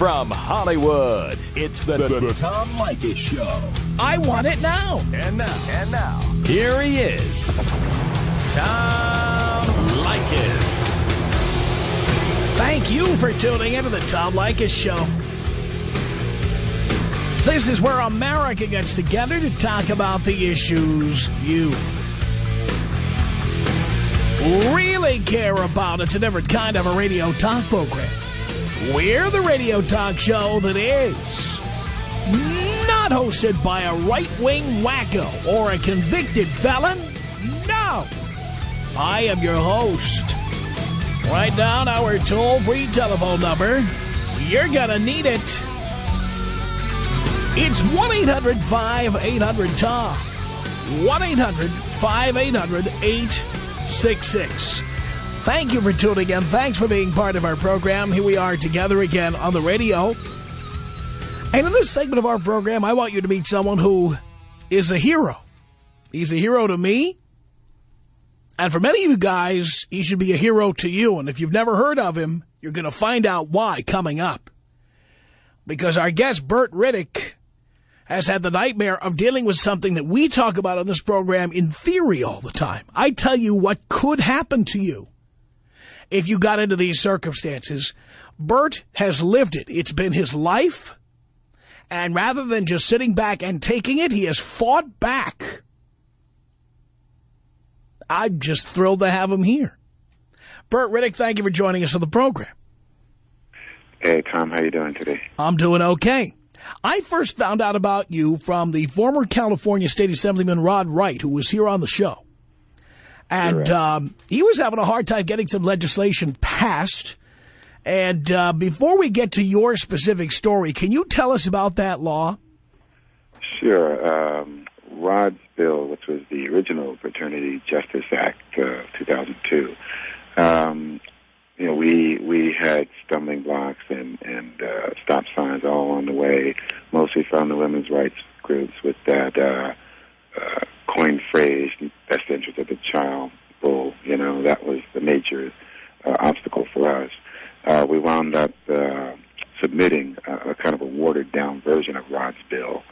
From Hollywood, it's the Tom Leykis Show. I want it now. And now, here he is, Tom Leykis. Thank you for tuning into the Tom Leykis Show. This is where America gets together to talk about the issues you really care about. It's a different kind of a radio talk program. We're the radio talk show that is not hosted by a right-wing wacko or a convicted felon. No. I am your host. Write down our toll-free telephone number. You're gonna need it. It's 1-800-5800-TOM. 1-800-5800-866. Thank you for tuning in. Thanks for being part of our program. Here we are together again on the radio. And in this segment of our program, I want you to meet someone who is a hero. He's a hero to me. And for many of you guys, he should be a hero to you. And if you've never heard of him, you're going to find out why coming up. Because our guest, Bert Riddick, has had the nightmare of dealing with something that we talk about on this program in theory all the time. I tell you what could happen to you if you got into these circumstances. Bert has lived it. It's been his life. And rather than just sitting back and taking it, he has fought back. I'm just thrilled to have him here. Bert Riddick, thank you for joining us on the program. Hey, Tom, how you doing today? I'm doing okay. I first found out about you from the former California State Assemblyman Rod Wright, who was here on the show. And he was having a hard time getting some legislation passed. And before we get to your specific story, can you tell us about that law? Sure. Rod's bill, which was the original Paternity Justice Act of 2002, we had stumbling blocks and stop signs all along the way, mostly from the women's rights groups with that coined phrase, best interest of the child, bull. That was the major obstacle for us. We wound up submitting a kind of a watered-down version of Rod's bill.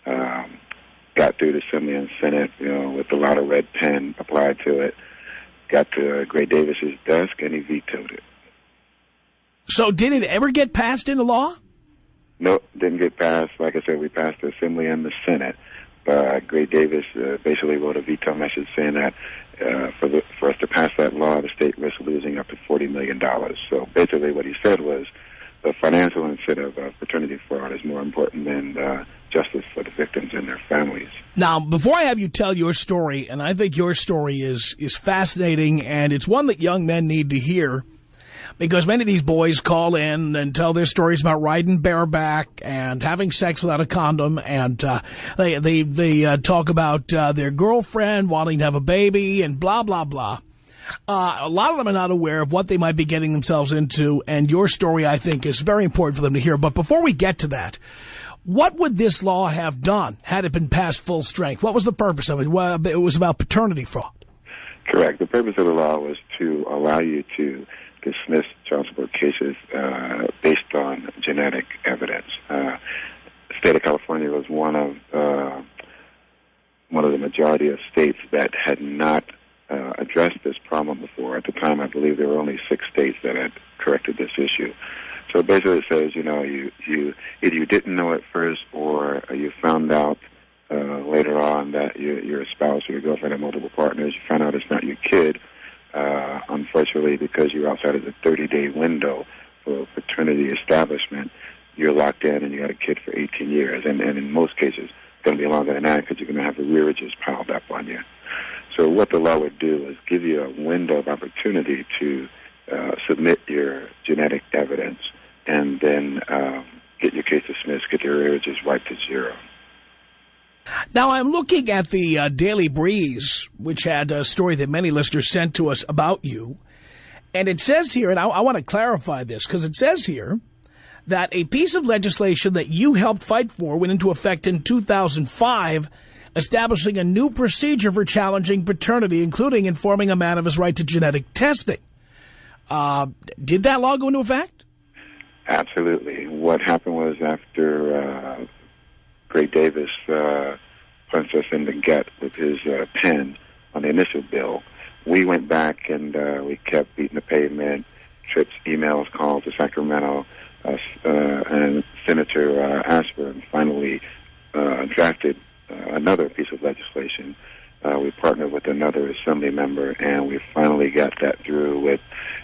Got through the Assembly and Senate, with a lot of red pen applied to it. Got to Gray Davis's desk, and he vetoed it. So did it ever get passed into law? No, didn't get passed. Like I said, we passed the Assembly and the Senate. Gray Davis basically wrote a veto message saying that for us to pass that law, the state risks losing up to $40 million. So basically what he said was the financial incentive of paternity fraud is more important than justice for the victims and their families. Now, before I have you tell your story, and I think your story is fascinating, and it's one that young men need to hear, because many of these boys call in and tell their stories about riding bareback and having sex without a condom, and they talk about their girlfriend wanting to have a baby and blah, blah, blah. A lot of them are not aware of what they might be getting themselves into, and your story, I think, is very important for them to hear. But before we get to that, what would this law have done had it been passed full strength? What was the purpose of it? Well, it was about paternity fraud. Correct. The purpose of the law was to allow you to dismiss child support cases based on genetic evidence. The state of California was one of the majority of states that had not addressed this problem before. At the time, I believe there were only 6 states that had corrected this issue. So basically it says, you either you didn't know at first or you found out later on that your spouse or your girlfriend had multiple partners. You found out it's not your kid. Unfortunately, because you're outside of the 30-day window for paternity establishment, you're locked in and you got a kid for 18 years. And in most cases, it's going to be longer than that because you're going to have the rearages piled up on you. So what the law would do is give you a window of opportunity to submit your genetic evidence and then get your case dismissed, get your rearages wiped to zero. Now, I'm looking at the Daily Breeze, which had a story that many listeners sent to us about you. And it says here, and I want to clarify this, because it says here that a piece of legislation that you helped fight for went into effect in 2005, establishing a new procedure for challenging paternity, including informing a man of his right to genetic testing. Did that law go into effect? Absolutely. What happened was after Gray Davis punched us in the gut with his pen on the initial bill, we went back and we kept beating the pavement, trips, emails, calls to Sacramento, and Senator Ashburn finally drafted another piece of legislation. We partnered with another assembly member, and we finally got that through with,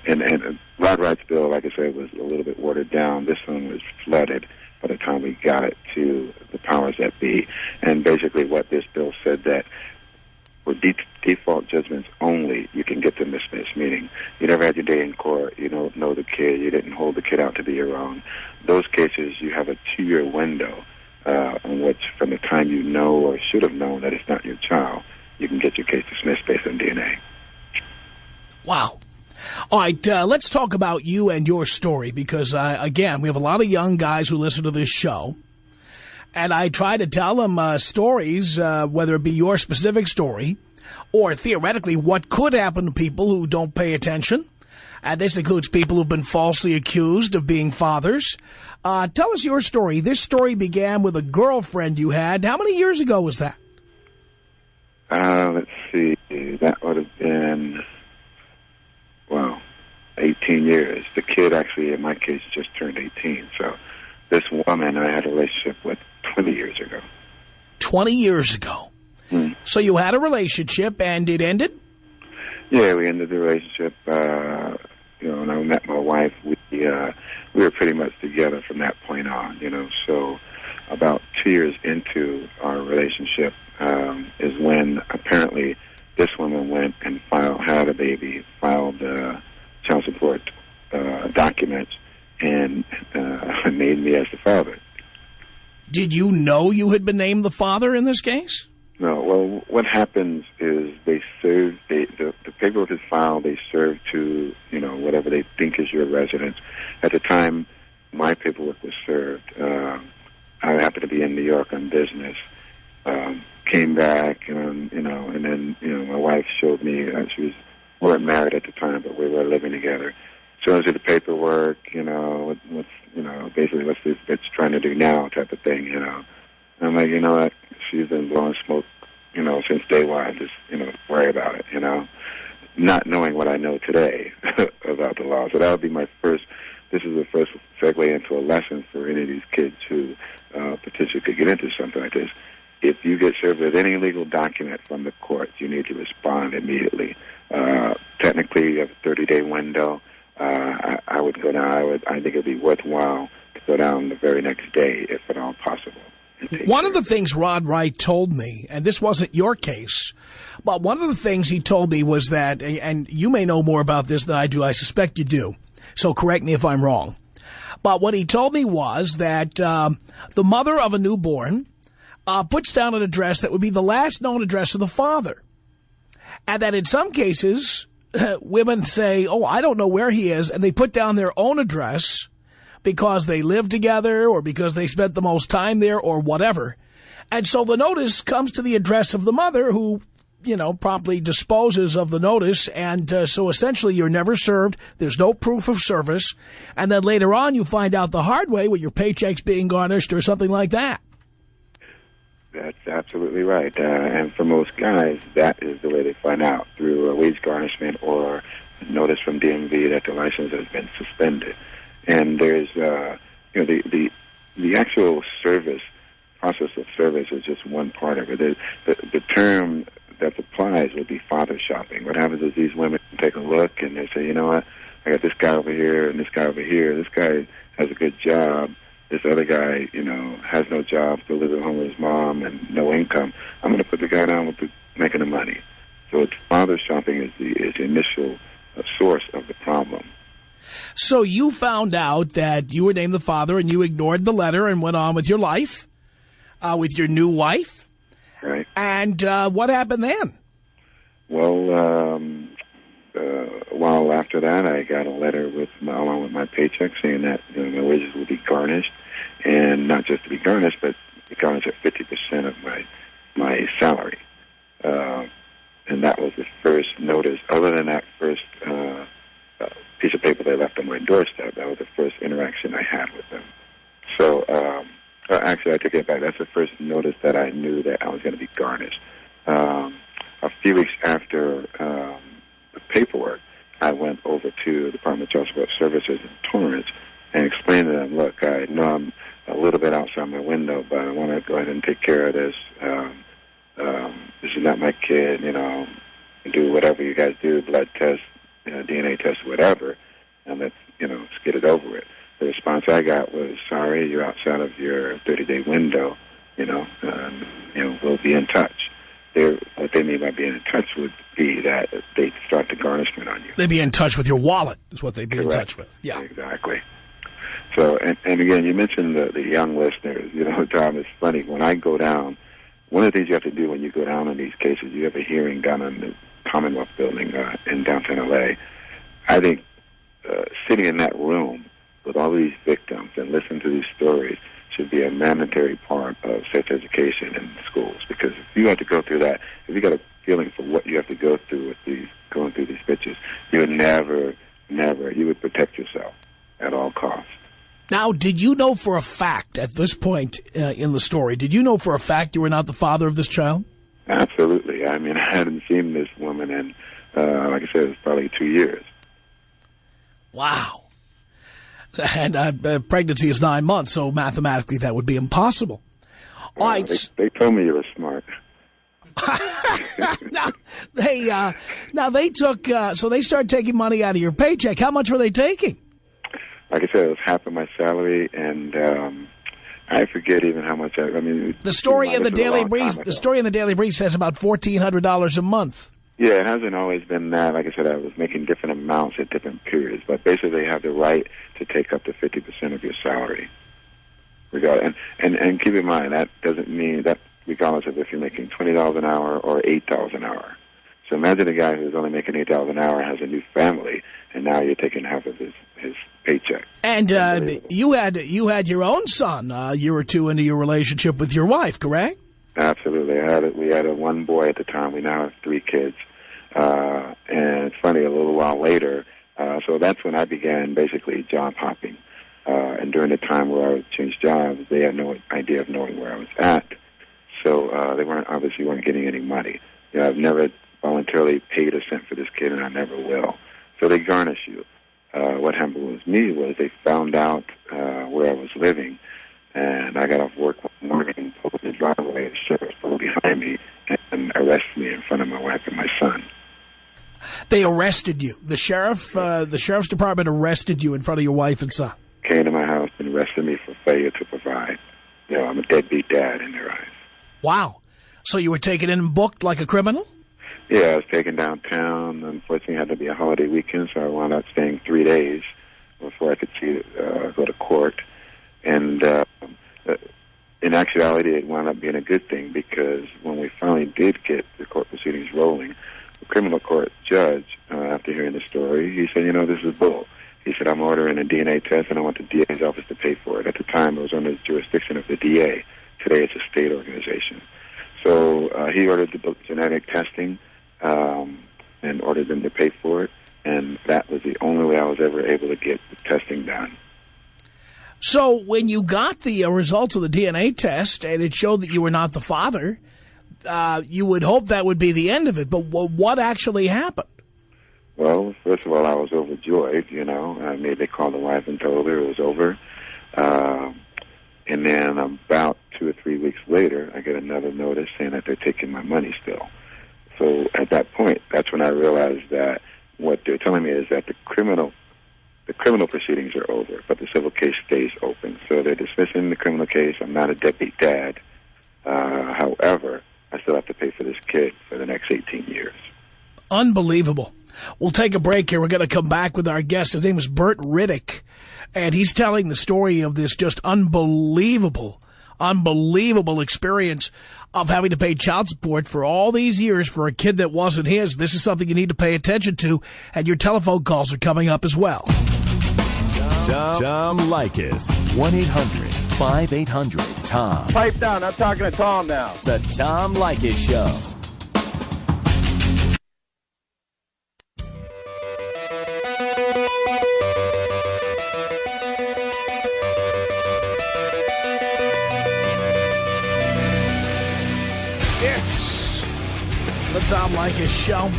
and Rod Wright's bill, like I said, was a little bit watered down. This one was flooded by the time we got it to the powers that be. And basically what this bill said that for default judgments only, you can get them dismissed, meaning you never had your day in court, you don't know the kid, you didn't hold the kid out to be your own. Those cases, you have a 2-year window on which, from the time you know or should have known that it's not your child, you can get your case dismissed based on DNA. Wow. All right, let's talk about you and your story because, again, we have a lot of young guys who listen to this show. And I try to tell them stories, whether it be your specific story or theoretically what could happen to people who don't pay attention. And this includes people who've been falsely accused of being fathers. Tell us your story. This story began with a girlfriend you had. How many years ago was that? Let's see. That would have been, 18 years. The kid actually, in my case, just turned 18. So this woman I had a relationship with 20 years ago. 20 years ago. So you had a relationship and it ended? Yeah, we ended the relationship. When I met my wife, we were pretty much together from that point on, So about 2 years into our relationship is when apparently this woman went and had a baby, filed child support documents, and named me as the father. Did you know you had been named the father in this case? No. Well, what happens is they serve the paperwork is filed. They serve to whatever they think is your residence. At the time, my paperwork was served. I happened to be in New York on business. Came back, and then my wife showed me we weren't married at the time, but we were living together. So I was at the paperwork, basically what's this bitch trying to do now type of thing, And I'm like, you know what, she's been blowing smoke, since day one, just, worry about it, not knowing what I know today about the law. So that would be this is the first segue into a lesson for any of these kids who potentially could get into something like this. If you get served with any legal document from the court, you need to respond immediately. Technically, you have a 30-day window. I would go down. I think it would be worthwhile to go down the very next day, if at all possible. One of the things Rod Wright told me, and this wasn't your case, but one of the things he told me was that, and you may know more about this than I do, I suspect you do, so correct me if I'm wrong. But what he told me was that the mother of a newborn puts down an address that would be the last known address of the father. And that in some cases, women say, oh, I don't know where he is, and they put down their own address because they live together or because they spent the most time there or whatever. And so the notice comes to the address of the mother who, promptly disposes of the notice. And so essentially you're never served. There's no proof of service. And then later on you find out the hard way with your paychecks being garnished or something like that. That's absolutely right. And for most guys, that is the way they find out, through a wage garnishment or notice from DMV that the license has been suspended. And there's, the actual process of service is just one part of it. The term that applies would be father shopping. What happens is these women take a look and they say, you know what, I got this guy over here and this guy over here. This guy has a good job. This other guy, has no job, still living at home with his mom and no income. I'm going to put the guy down with making the money. So it's father shopping is the initial source of the problem. So you found out that you were named the father and you ignored the letter and went on with your life, with your new wife. Right. And what happened then? Well, a while after that, I got a letter along with my paycheck saying that my wages would be garnished, and not just to be garnished, but be garnished at 50% of my salary. And that was the first notice. Other than that first piece of paper paper they left on my doorstep. That was the first interaction I had with them. So, actually, I take it back. That's the first notice that I knew that I was going to be garnished. A few weeks after the paperwork, I went over to the Department of Child Support Services in Torrance and explained to them, look, I know I'm a little bit outside my window, but I want to go ahead and take care of this. This is not my kid, you know, do whatever you guys do, blood test, DNA test, whatever, and let's get it over with. The response I got was, sorry, you're outside of your 30-day window, we'll be in touch. What they mean by being in touch would be that they'd start the garnishment on you. They'd be in touch with your wallet is what they'd be Correct. in touch with. Yeah, exactly. So, and again, you mentioned the young listeners. Tom, it's funny. When I go down, one of the things you have to do when you go down on these cases, you have a hearing down in the Commonwealth Building in downtown L.A. I think sitting in that room with all these victims and listening to these stories should be a mandatory part of sex education in schools, because if you have to go through that, if you got a feeling for what you have to go through with going through these pictures, you would never, you would protect yourself at all costs. Now, did you know for a fact at this point in the story, did you know for a fact you were not the father of this child? Absolutely. I mean, I hadn't seen this woman in, like I said, it was probably 2 years. Wow. And pregnancy is 9 months, so mathematically that would be impossible. All right. They told me you were smart. Now they took, so they started taking money out of your paycheck. How much were they taking? Like I said, it was half of my salary, and I forget even how much. The story in the Daily Breeze. The story in the Daily Breeze says about $1,400 a month. Yeah, it hasn't always been that. Like I said, I was making different amounts at different periods, but basically they have the right to take up to 50% of your salary. And keep in mind, that doesn't mean that regardless of if you're making $20 an hour or $8 an hour. So imagine a guy who's only making $8 an hour has a new family, and now you're taking half of his paycheck. And you had your own son a year or two into your relationship with your wife, correct? Absolutely. We had one boy at the time. We now have 3 kids. And it's funny, a little while later, so that's when I began basically job hopping. And during the time where I would change jobs, they had no idea of knowing where I was at. So they obviously weren't getting any money. I've never voluntarily paid a cent for this kid, and I never will. So they garnish you. What happened with me was they found out where I was living, and I got off work one morning, pulled in the driveway, the sheriff pulled behind me and arrested me in front of my wife and my son. They arrested you. The sheriff's department arrested you in front of your wife and son. Came to my house and arrested me for failure to provide. I'm a deadbeat dad in their eyes. Wow. So you were taken in and booked like a criminal? Yeah, I was taken downtown. Unfortunately, it had to be a holiday weekend, so I wound up staying 3 days before I could go to court. And in actuality, it wound up being a good thing, because when we finally did get the court proceedings rolling, the criminal court judge, after hearing the story, he said, this is bull. He said, I'm ordering a DNA test, and I want the DA's office to pay for it. At the time, it was under the jurisdiction of the DA. Today, it's a state organization. So he ordered the genetic testing and ordered them to pay for it, and that was the only way I was ever able to get the testing done. So when you got the results of the DNA test and it showed that you were not the father, you would hope that would be the end of it. But what actually happened? Well, first of all, I was overjoyed, They called the wife and told her it was over. And then about 2 or 3 weeks later, I get another notice saying that they're taking my money still. So at that point, that's when I realized that what they're telling me is that the criminal proceedings are over, but the civil case stays open. So they're dismissing the criminal case. I'm not a deadbeat dad. However, I still have to pay for this kid for the next 18 years. Unbelievable. We'll take a break here. We're going to come back with our guest. His name is Bert Riddick, and he's telling the story of this just unbelievable experience of having to pay child support for all these years for a kid that wasn't his. This is something you need to pay attention to, and your telephone calls are coming up as well. Tom Leykis, 1-800-5800-TOM. Pipe down, I'm talking to Tom now. The Tom Leykis Show. The Tom Leykis Show.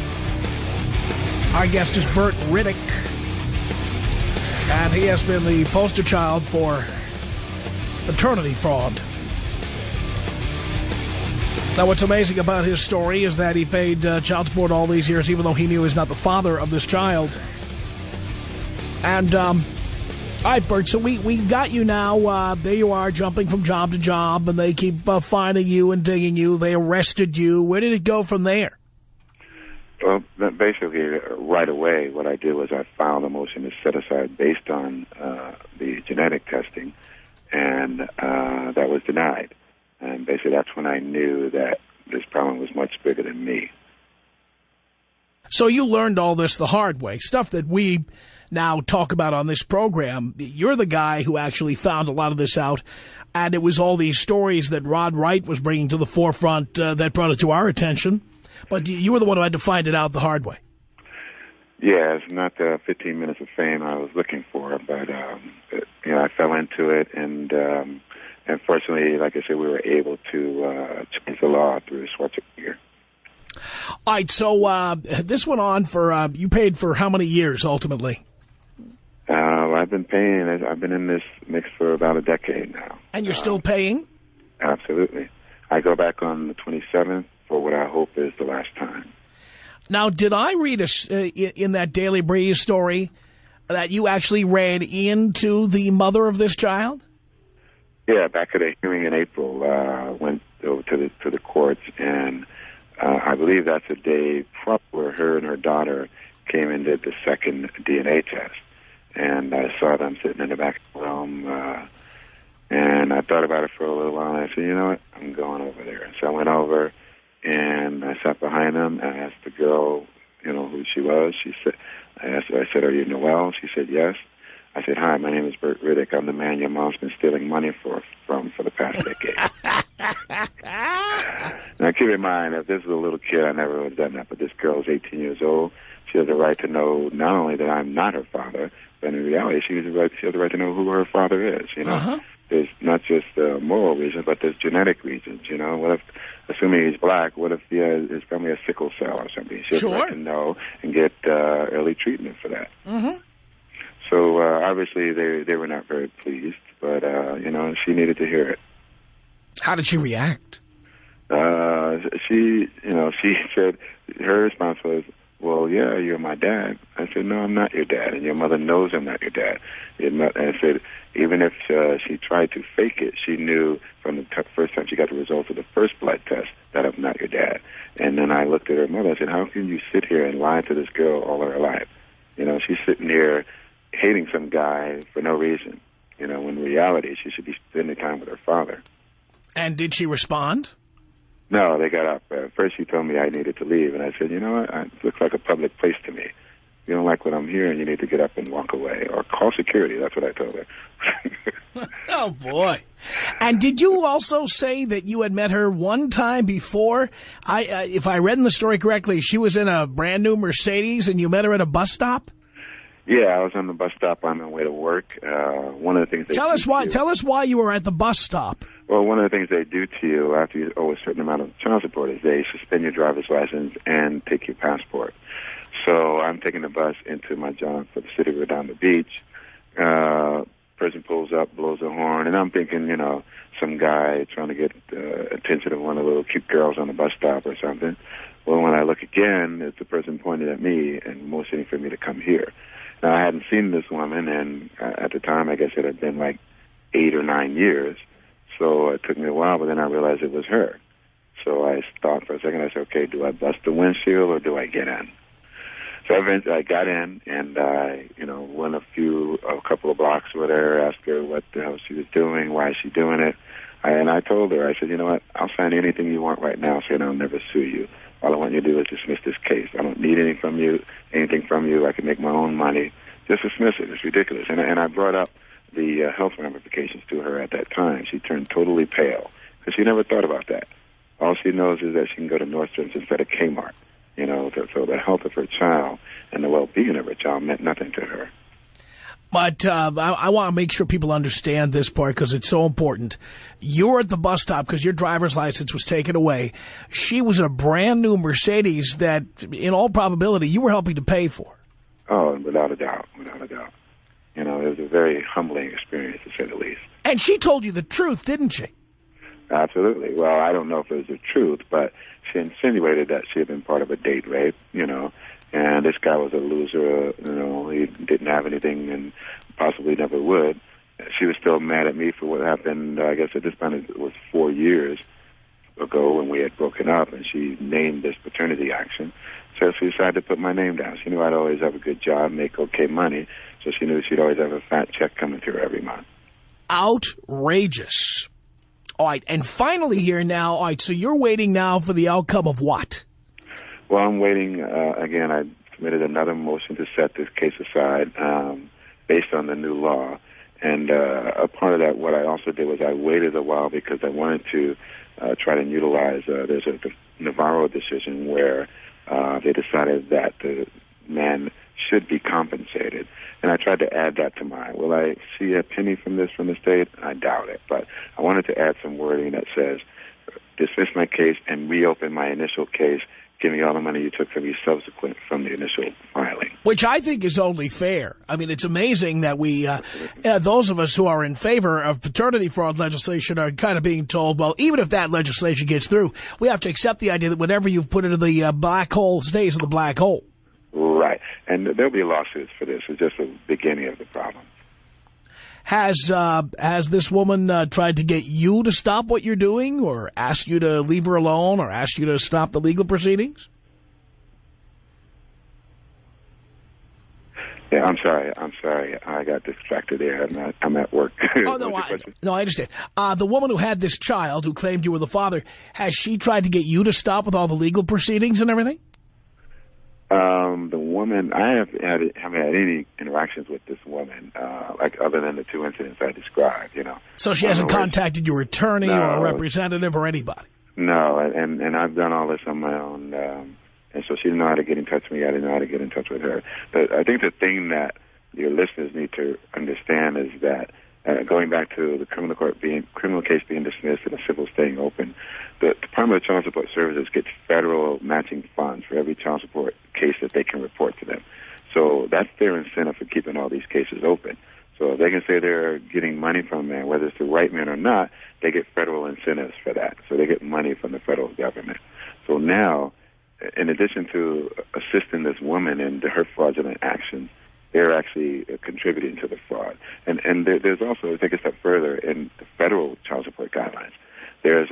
Our guest is Bert Riddick. And he has been the poster child for paternity fraud. Now, what's amazing about his story is that he paid child support all these years, even though he knew he's not the father of this child. And, all right, Bert, so we got you now. There you are, jumping from job to job, and they keep finding you and digging you. They arrested you. Where did it go from there? Well, basically, right away, what I did was I filed a motion to set aside based on the genetic testing, and that was denied. And basically, that's when I knew that this problem was much bigger than me. So you learned all this the hard way, stuff that we now talk about on this program. You're the guy who actually found a lot of this out, and it was all these stories that Rod Wright was bringing to the forefront that brought it to our attention. But you were the one who had to find it out the hard way. Yeah, it's not the 15 minutes of fame I was looking for, but I fell into it, and fortunately, like I said, we were able to change the law through Schwarzenegger. All right, so this went on for, you paid for how many years, ultimately? I've been paying. I've been in this mix for about a decade now. And you're still paying? Absolutely. I go back on the 27th for what I hope is the last time. Now, did I read in that Daily Breeze story that you actually ran into the mother of this child? Yeah, back at a hearing in April, went over to the courts, and I believe that's a day where her and her daughter came and did the second DNA test. And I saw them sitting in the back of the room, and I thought about it for a little while, and I said, you know what, I'm going over there. So I went over, and I sat behind them, and I asked the girl, who she was. I said, are you Noelle? She said, yes. I said, hi, my name is Bert Riddick. I'm the man your mom's been stealing money from for the past decade. Now, keep in mind, if this was a little kid, I never would have done that, but this girl is 18 years old. She has the right to know not only that I'm not her father, but in reality, she has the right to know who her father is, There's not just moral reasons, but there's genetic reasons, What if, assuming he's black, what if his family has sickle cell or something? She has the right to know and get early treatment for that. Mm-hmm. So obviously they were not very pleased, but, she needed to hear it. How did she react? She said, her response was, well, yeah, you're my dad. I said, no, I'm not your dad, and your mother knows I'm not your dad. And I said, even if she tried to fake it, she knew from the first time she got the results of the first blood test that I'm not your dad. And then I looked at her mother and said, how can you sit here and lie to this girl all her life? She's sitting here hating some guy for no reason. When in reality, she should be spending time with her father. And did she respond? No, they got up. First, she told me I needed to leave, and I said, you know what? It looks like a public place to me. If you don't like what I'm hearing, you need to get up and walk away, or call security. That's what I told her. Oh, boy. And did you also say that you had met her one time before? If I read in the story correctly, she was in a brand-new Mercedes, and you met her at a bus stop? Yeah, I was on the bus stop on my way to work. One of the things Tell us why you were at the bus stop. Well, one of the things they do to you after you owe a certain amount of child support is they suspend your driver's license and take your passport. So I'm taking the bus into my job for the city of Redondo Beach. Person pulls up, blows a horn, and I'm thinking, some guy trying to get attention of one of the little cute girls on the bus stop or something. Well, when I look again, it's the person pointed at me and motioning for me to come here. Now, I hadn't seen this woman, and at the time, I guess it had been like 8 or 9 years. So it took me a while, but then I realized it was her. So I stopped for a second. I said, okay, do I bust the windshield or do I get in? So eventually I got in, and I, went a couple of blocks with her, asked her what the hell she was doing, why is she doing it. And I told her, I said, you know what, I'll sign anything you want right now, saying I'll never sue you. All I want you to do is dismiss this case. I don't need anything from you. I can make my own money. Just dismiss it. It's ridiculous. And I brought up the health ramifications to her at that time. She turned totally pale because she never thought about that. All she knows is that she can go to Nordstrom's instead of Kmart. So the health of her child and the well-being of her child meant nothing to her. But I want to make sure people understand this part because it's so important. You're at the bus stop because your driver's license was taken away. She was in a brand-new Mercedes that, in all probability, you were helping to pay for. Oh, without a doubt, without a doubt. You know, it was a very humbling experience, to say the least. And she told you the truth, didn't she? Absolutely. Well, I don't know if it was the truth, but she insinuated that she had been part of a date rape, you know, and this guy was a loser, you know, he didn't have anything and possibly never would. She was still mad at me for what happened, I guess at this point it was 4 years ago when we had broken up, and she named this paternity action. So she decided to put my name down. She knew I'd always have a good job, make okay money, so she knew she'd always have a fat check coming to her every month. Outrageous. All right, and finally here now, all right, so you're waiting now for the outcome of what? Well, I'm waiting. Again, I submitted another motion to set this case aside based on the new law. And a part of that, what I also did was I waited a while because I wanted to try to utilize, there's a Navarro decision where they decided that the man should be compensated. And I tried to add that to mine. Will I see a penny from this from the state? I doubt it. But I wanted to add some wording that says, dismiss my case and reopen my initial case. Give me all the money you took from me subsequent from the initial filing. Which I think is only fair. I mean, it's amazing that we, those of us who are in favor of paternity fraud legislation are kind of being told, well, even if that legislation gets through, we have to accept the idea that whatever you've put into the black hole stays in the black hole. Right. And there'll be lawsuits for this. It's just the beginning of the problem. Has this woman tried to get you to stop what you're doing or ask you to leave her alone or ask you to stop the legal proceedings? Yeah, I'm sorry. I got distracted there. I'm at work. Oh, no, I understand. The woman who had this child who claimed you were the father, has she tried to get you to stop with all the legal proceedings and everything? The woman, I haven't had any interactions with this woman, like other than the two incidents I described, you know. So she hasn't contacted your attorney or a representative or anybody? No, and I've done all this on my own, and so she didn't know how to get in touch with me. I didn't know how to get in touch with her. But I think the thing that your listeners need to understand is that going back to the criminal case being dismissed and the civil staying open, the Department of Child Support Services gets federal matching funds for every child support case that they can report to them. So that's their incentive for keeping all these cases open. So if they can say they're getting money from a man, whether it's the right man or not, they get federal incentives for that. So they get money from the federal government. So now, in addition to assisting this woman in her fraudulent actions, they're actually contributing to the fraud. And there's also, take a step further, in the federal child support guidelines, there's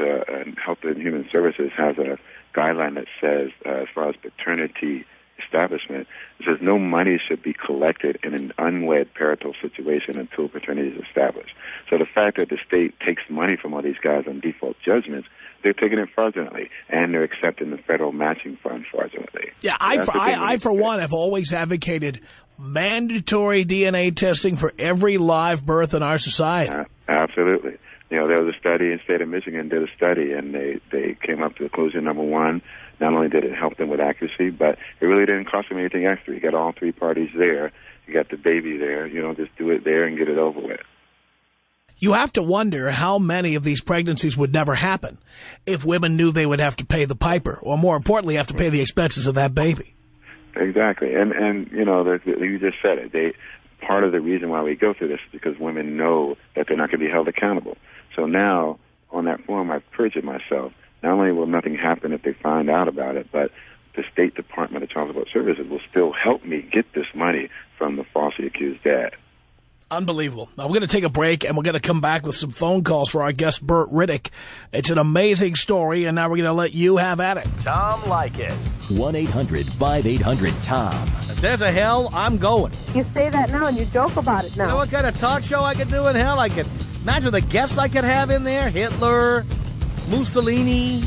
Health and Human Services has a guideline that says, as far as paternity establishment, it says no money should be collected in an unwed parental situation until paternity is established. So the fact that the state takes money from all these guys on default judgments, they're taking it fraudulently, and they're accepting the federal matching fund fraudulently. Yeah, I for one, have always advocated mandatory DNA testing for every live birth in our society. Absolutely. You know, there was a study in the state of Michigan did a study, and they came up to the conclusion, number one, not only did it help them with accuracy, but it really didn't cost them anything extra. You got all three parties there. You got the baby there. You know, just do it there and get it over with. You have to wonder how many of these pregnancies would never happen if women knew they would have to pay the piper, or more importantly, have to pay the expenses of that baby. Exactly. And you know, you just said it. Part of the reason why we go through this is because women know that they're not going to be held accountable. So now, on that form, I've perjured myself. Not only will nothing happen if they find out about it, but the State Department of Child Support Services will still help me get this money from the falsely accused dad. Unbelievable. Now, we're going to take a break, and we're going to come back with some phone calls for our guest, Bert Riddick. It's an amazing story, and now we're going to let you have at it. Tom Leykis. 1-800-5800-TOM. If there's a hell, I'm going. You say that now, and you joke about it now. You know what kind of talk show I could do in hell? I could imagine the guests I could have in there. Hitler, Mussolini.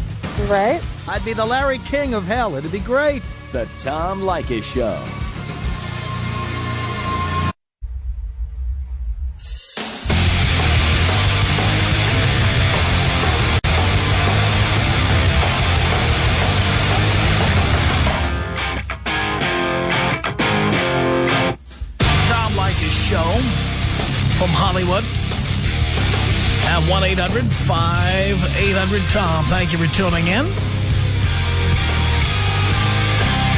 Right. I'd be the Larry King of hell. It'd be great. The Tom Leykis Show. Leykis Show from Hollywood at 1-800-5800-TOM. Thank you for tuning in.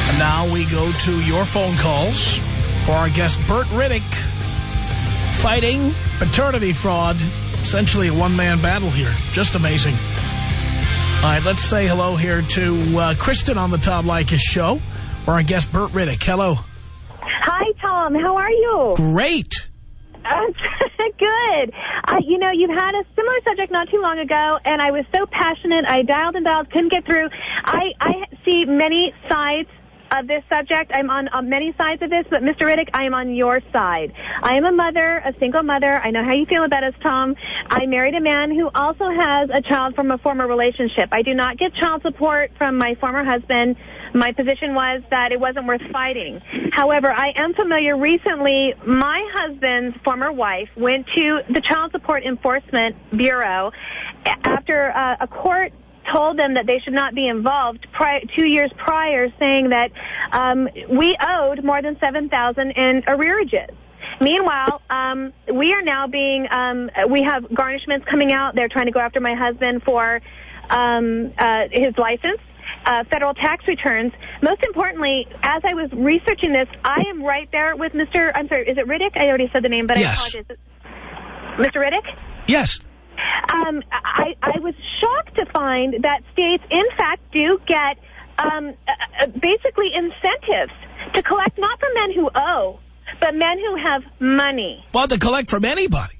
And now we go to your phone calls for our guest Bert Riddick, fighting paternity fraud. Essentially a one-man battle here. Just amazing. All right, let's say hello here to Kristen on the Tom Leykis Show for our guest Bert Riddick. Hello. Hi, Tom. How are you? Great. Good. You know, you've had a similar subject not too long ago, and I was so passionate. I dialed and dialed, couldn't get through. I see many sides of this subject. I'm on many sides of this, but Mr. Riddick, I am on your side. I am a mother, a single mother. I know how you feel about us, Tom. I married a man who also has a child from a former relationship. I do not get child support from my former husband. My position was that it wasn't worth fighting. However, I am familiar. Recently, my husband's former wife went to the Child Support Enforcement Bureau after a court told them that they should not be involved 2 years prior, saying that we owed more than $7,000 in arrearages. Meanwhile, we are now being, we have garnishments coming out. They're trying to go after my husband for his license, federal tax returns. Most importantly, as I was researching this, I am right there with Mr. I'm sorry, is it Riddick? I already said the name, but yes. I apologize. Mr. Riddick? Yes. I was shocked to find that states, in fact, do get basically incentives to collect not from men who owe, but men who have money. Well, to collect from anybody.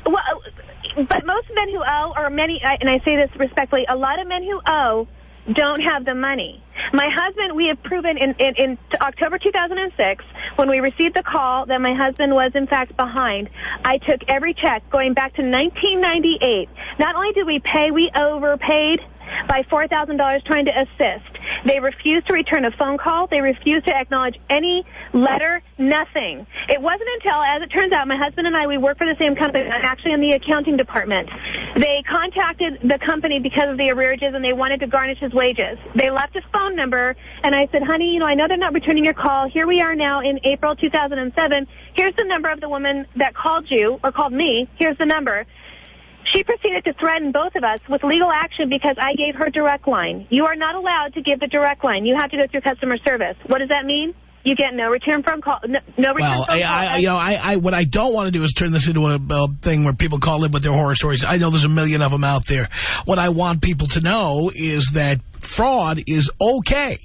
Well, but most men who owe, or many, and I say this respectfully, a lot of men who owe don't have the money. My husband, we have proven in October 2006, when we received the call that my husband was, in fact, behind, I took every check going back to 1998. Not only did we pay, we overpaid by $4,000 trying to assist. They refused to return a phone call. They refused to acknowledge any letter, nothing. It wasn't until, as it turns out, my husband and I, we work for the same company. I'm actually in the accounting department. They contacted the company because of the arrearages, and they wanted to garnish his wages. They left his phone number, and I said, honey, you know, I know they're not returning your call. Here we are now in April 2007. Here's the number of the woman that called you, or called me. Here's the number. She proceeded to threaten both of us with legal action because I gave her direct line. You are not allowed to give the direct line. You have to go through customer service. What does that mean? You get no return from call. No return from call. You know, what I don't want to do is turn this into a thing where people call in with their horror stories. I know there's a million of them out there. What I want people to know is that fraud is okay.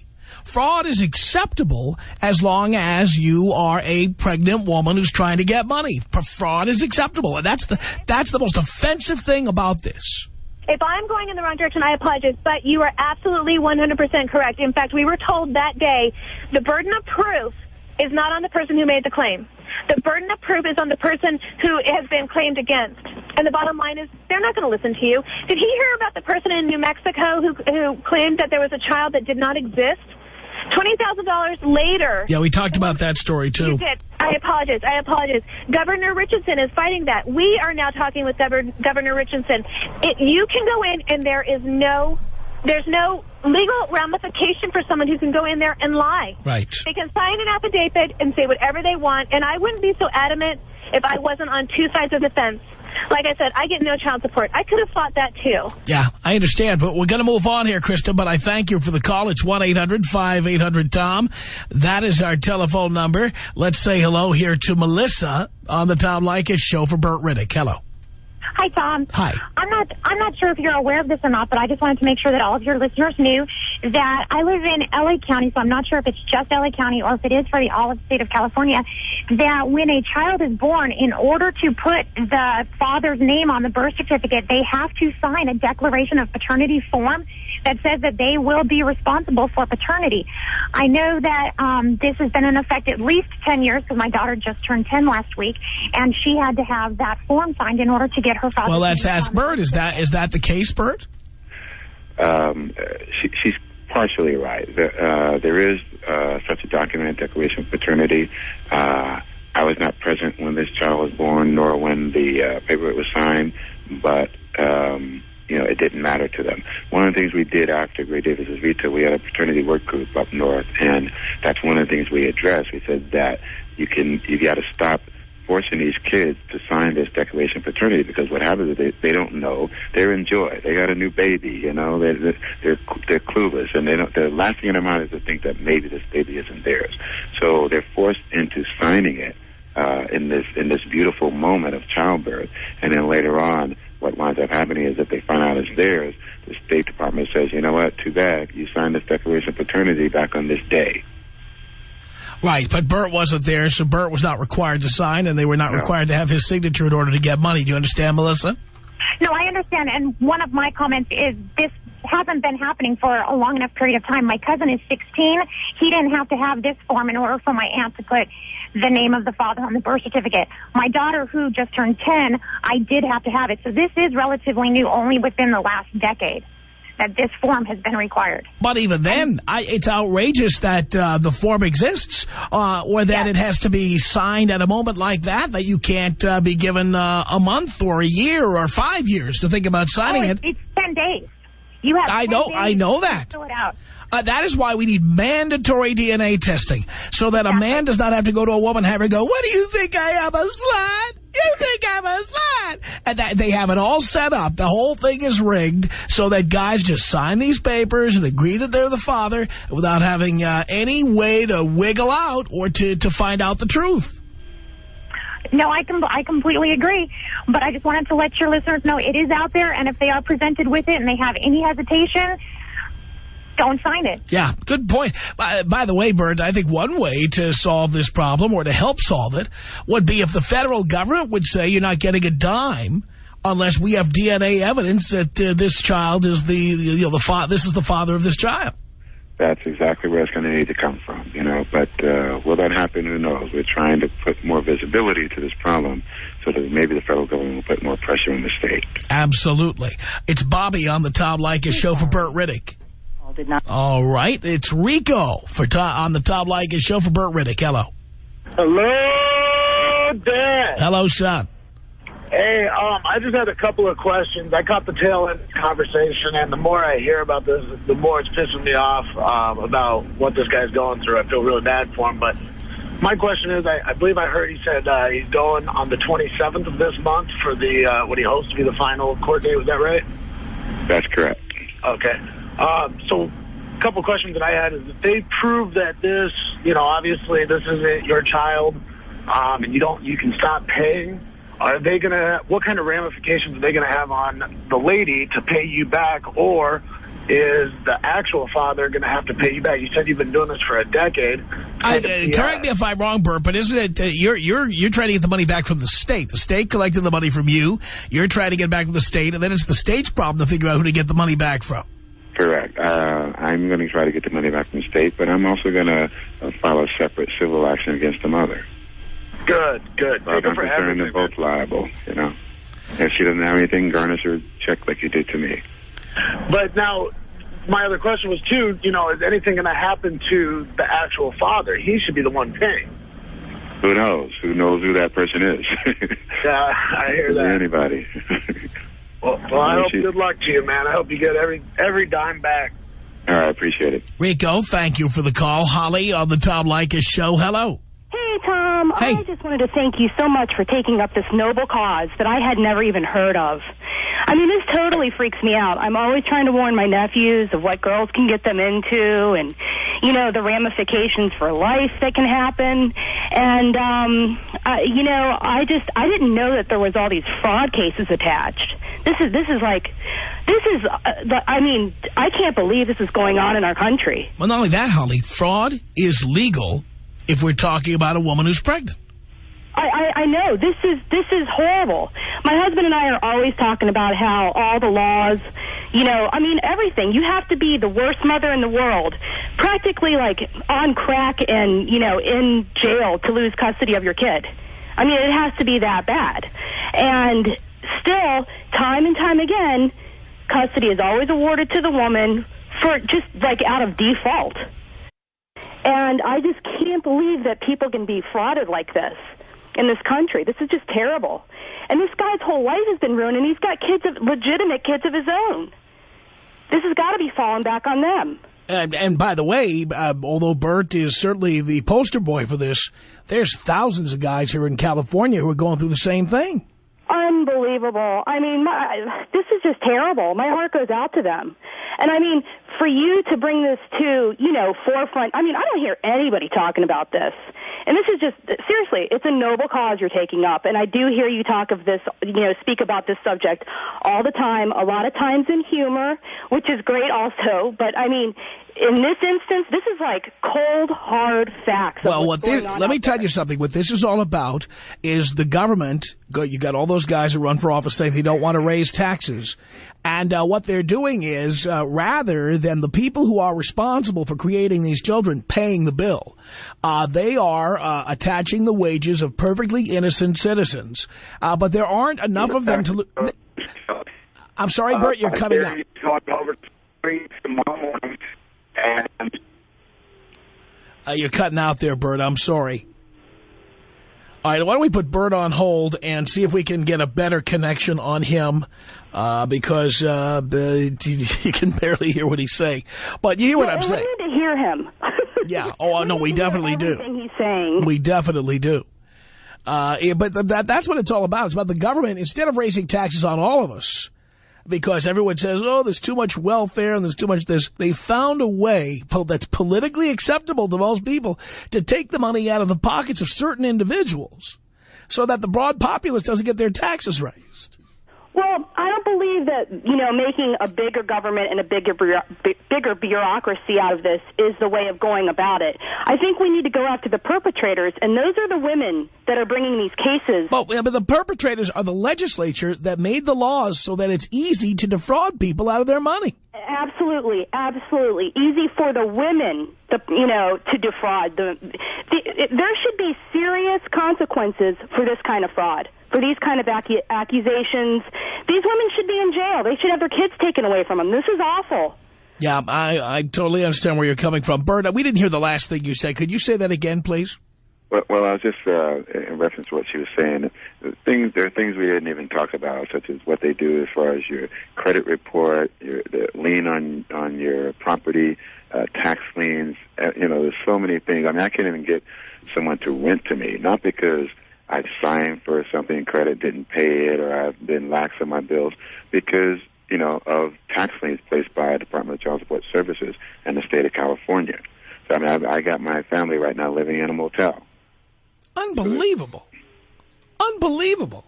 Fraud is acceptable as long as you are a pregnant woman who's trying to get money. Fraud is acceptable, and that's the most offensive thing about this. If I'm going in the wrong direction, I apologize, but you are absolutely 100% correct. In fact, we were told that day the burden of proof is not on the person who made the claim. The burden of proof is on the person who has been claimed against. And the bottom line is they're not going to listen to you. Did he hear about the person in New Mexico who claimed that there was a child that did not exist? $20,000 later. Yeah, we talked about that story, too. You did. I apologize. Governor Richardson is fighting that. We are now talking with Governor Richardson. You can go in, and there's no legal ramification for someone who can go in there and lie. Right. They can sign an affidavit and say whatever they want, and I wouldn't be so adamant if I wasn't on two sides of the fence. Like I said, I get no child support. I could have fought that, too. Yeah, I understand. But we're going to move on here, Krista. But I thank you for the call. It's 1-800-5800-TOM. That is our telephone number. Let's say hello here to Melissa on the Tom Leykis Show for Bert Riddick. Hello. Hi, Tom. Hi. I'm not sure if you're aware of this or not, but I just wanted to make sure that all of your listeners knew that I live in L.A. County, so I'm not sure if it's just L.A. County or if it is for the all of the state of California, that when a child is born, in order to put the father's name on the birth certificate, they have to sign a declaration of paternity form that says that they will be responsible for paternity. I know that this has been in effect at least 10 years because my daughter just turned 10 last week, and she had to have that form signed in order to get her father's name. Well, let's ask Bert. Is that the case, Bert? She's partially right. There is such a document, declaration of paternity. I was not present when this child was born, nor when the paperwork was signed, but it didn't matter to them. One of the things we did after Gray Davis's veto, we had a paternity work group up north, and that's one of the things we addressed. We said that you got to stop kids to sign this declaration of paternity, because what happens is they don't know. They're in joy. They got a new baby, you know. They're clueless, and the last thing in their mind is to think that maybe this baby isn't theirs. So they're forced into signing it in this beautiful moment of childbirth, and then later on, what winds up happening is if they find out it's theirs, the State Department says, you know what, too bad, you signed this declaration of paternity back on this day. Right, but Bert wasn't there, so Bert was not required to sign, and they were not required to have his signature in order to get money. Do you understand, Melissa? No, I understand, and one of my comments is this hasn't been happening for a long enough period of time. My cousin is 16. He didn't have to have this form in order for my aunt to put the name of the father on the birth certificate. My daughter, who just turned 10, I did have to have it. So this is relatively new, only within the last decade that this form has been required. But even then, it's outrageous that the form exists, or that it has to be signed at a moment like that you can't be given a month or a year or 5 years to think about signing it. It's 10 days. You have I know that. To fill it out. That is why we need mandatory DNA testing, so that a man does not have to go to a woman and have her go, what do you think I am, a slut? You think I'm a slut? And they have it all set up. The whole thing is rigged so that guys just sign these papers and agree that they're the father without having any way to wiggle out or to find out the truth. No, I completely agree. But I just wanted to let your listeners know it is out there, and if they are presented with it and they have any hesitation, don't sign it. Yeah, good point. By the way, Bert, I think one way to solve this problem, or to help solve it, would be if the federal government would say you're not getting a dime unless we have DNA evidence that this child is this is the father of this child. That's exactly where it's going to need to come from, you know. But will that happen? Who knows? We're trying to put more visibility to this problem so that maybe the federal government will put more pressure on the state. Absolutely. It's Bobby on the Tom Leykis Show for Bert Riddick. All right, it's Rico on the Tom Leykis Show for Bert Riddick. Hello. Hello, Dad. Hello, son. Hey, I just had a couple of questions. I caught the tail end of the conversation, and the more I hear about this, the more it's pissing me off about what this guy's going through. I feel really bad for him, but my question is, I believe I heard he said he's going on the 27th of this month for the what he hopes to be the final court date. Was that right? That's correct. Okay. So a couple questions that I had is if they prove that this, you know, obviously this isn't your child, and you can stop paying, are they going to, what kind of ramifications are they going to have on the lady to pay you back, or is the actual father going to have to pay you back? You said you've been doing this for a decade. Correct me if I'm wrong, Bert, but isn't it, you're trying to get the money back from the state. The state collected the money from you. You're trying to get it back from the state, and then it's the state's problem to figure out who to get the money back from. Correct. I'm going to try to get the money back from the state, but I'm also going to file a separate civil action against the mother. Good. I'm concerned they're both liable, you know. If she doesn't have anything, garnish her check like you did to me. But now, my other question was, too, you know, is anything going to happen to the actual father? He should be the one paying. Who knows? Who knows who that person is? Yeah, I hear that. Anybody. Well, I hope good luck to you, man. I hope you get every dime back. All right, I appreciate it. Rico, thank you for the call. Holly on the Tom Leykis Show. Hello. Hey, Tom. Hey. I just wanted to thank you so much for taking up this noble cause that I had never even heard of. I mean, this totally freaks me out. I'm always trying to warn my nephews of what girls can get them into and, you know, the ramifications for life that can happen. And, you know, I didn't know that there was all these fraud cases attached. I mean, I can't believe this is going on in our country. Well, not only that, Holly, fraud is legal if we're talking about a woman who's pregnant. I know. This is horrible. My husband and I are always talking about how all the laws, you know, I mean, everything. You have to be the worst mother in the world, practically like on crack and, you know, in jail to lose custody of your kid. I mean, it has to be that bad. And still, time and time again, custody is always awarded to the woman for just like out of default. And I just can't believe that people can be frauded like this in this country. This is just terrible. And this guy's whole life has been ruined, and he's got legitimate kids of his own. This has got to be falling back on them. And by the way, although Bert is certainly the poster boy for this, There's thousands of guys here in California who are going through the same thing. Unbelievable. I mean, this is just terrible. My heart goes out to them. And, I mean, for you to bring this to, forefront, I mean, I don't hear anybody talking about this. And this is just, seriously, it's a noble cause you're taking up. And I do hear you talk of this, speak about this subject all the time, a lot of times in humor, which is great also. But, I mean, in this instance, this is like cold, hard facts. Well, let me tell you something. What this is all about is the government. You got all those guys who run for office saying they don't want to raise taxes. And what they're doing is, rather than the people who are responsible for creating these children paying the bill, they are attaching the wages of perfectly innocent citizens. But there aren't enough of them to... I'm sorry, Bert, you're cutting out. You're cutting out there, Bert. I'm sorry. All right, why don't we put Bert on hold and see if we can get a better connection on him, because you can barely hear what he's saying. But you hear what I'm saying. We need to hear him. Yeah. Oh, no, we definitely do. Everything he's saying. We definitely do. But that's what it's all about. It's about the government, instead of raising taxes on all of us, because everyone says, oh, there's too much welfare and there's too much this. They found a way that's politically acceptable to most people to take the money out of the pockets of certain individuals so that the broad populace doesn't get their taxes raised. Well, I don't believe that, making a bigger government and a bigger bureaucracy out of this is the way of going about it. I think we need to go after the perpetrators, and those are the women that are bringing these cases. Well, but the perpetrators are the legislature that made the laws so that it's easy to defraud people out of their money. Absolutely, absolutely. Easy for the women, to defraud. There should be serious consequences for this kind of fraud, for these kind of accusations. These women should be in jail. They should have their kids taken away from them. This is awful. Yeah, I totally understand where you're coming from. Bert, we didn't hear the last thing you said. Could you say that again, please? Well, I was just in reference to what she was saying. There are things we didn't even talk about, such as what they do as far as your credit report, the lien on your property, tax liens. There's so many things. I mean, I can't even get someone to rent to me, not because I've signed for something, credit didn't pay it, or I've been lax on my bills, because of tax liens placed by the Department of Child Support Services and the state of California. So I mean, I got my family right now living in a motel. Unbelievable. Unbelievable.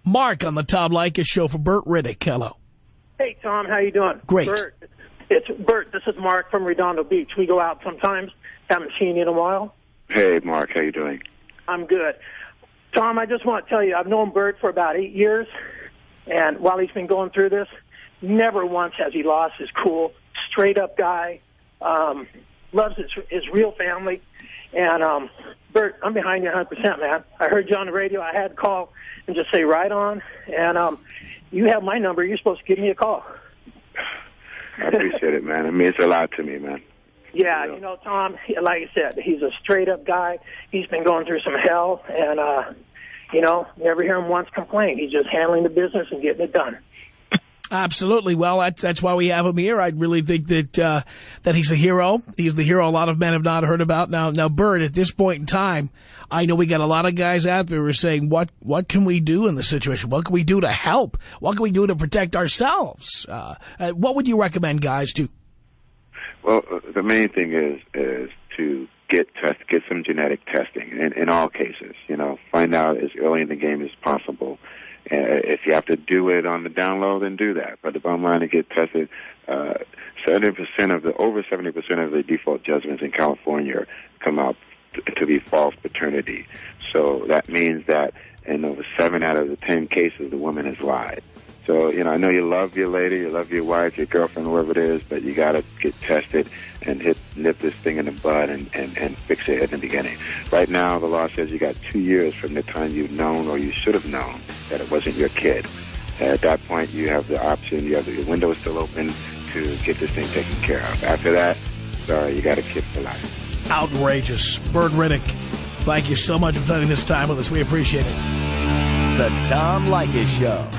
Mark on the Tom Leykis Show for Bert Riddick. Hello. Hey, Tom. How you doing? Great. It's Bert. This is Mark from Redondo Beach. We go out sometimes. Haven't seen you in a while. Hey, Mark. How you doing? I'm good. Tom, I just want to tell you, I've known Bert for about 8 years, and while he's been going through this, never once has he lost his cool, straight-up guy, loves his real family. And, Bert, I'm behind you 100%, man. I heard you on the radio. I had to call and just say right on. And you have my number. You're supposed to give me a call. I appreciate it, man. It means a lot to me, man. Yeah, Tom, like I said, he's a straight-up guy. He's been going through some hell. And, never hear him once complain. He's just handling the business and getting it done. Absolutely. Well, that's why we have him here. I really think that he's a hero. He's the hero a lot of men have not heard about. Now, Bert, at this point in time, I know we got a lot of guys out there who are saying, what can we do in this situation? What can we do to help? What can we do to protect ourselves? What would you recommend guys do? Well, the main thing is to get some genetic testing in all cases. Find out as early in the game as possible. If you have to do it on the down low, then do that. But the bottom line, to get tested, over 70% of the default judgments in California come out to be false paternity. So that means that in over 7 out of the 10 cases, the woman has lied. So, I know you love your lady, you love your wife, your girlfriend, whoever it is, but you got to get tested and nip this thing in the bud and fix it at the beginning. Right now, the law says you got 2 years from the time you've known or you should have known that it wasn't your kid. At that point, you have the option, your window is still open to get this thing taken care of. After that, sorry, you got a kid for life. Outrageous. Bert Riddick, thank you so much for spending this time with us. We appreciate it. The Tom Leykis Show.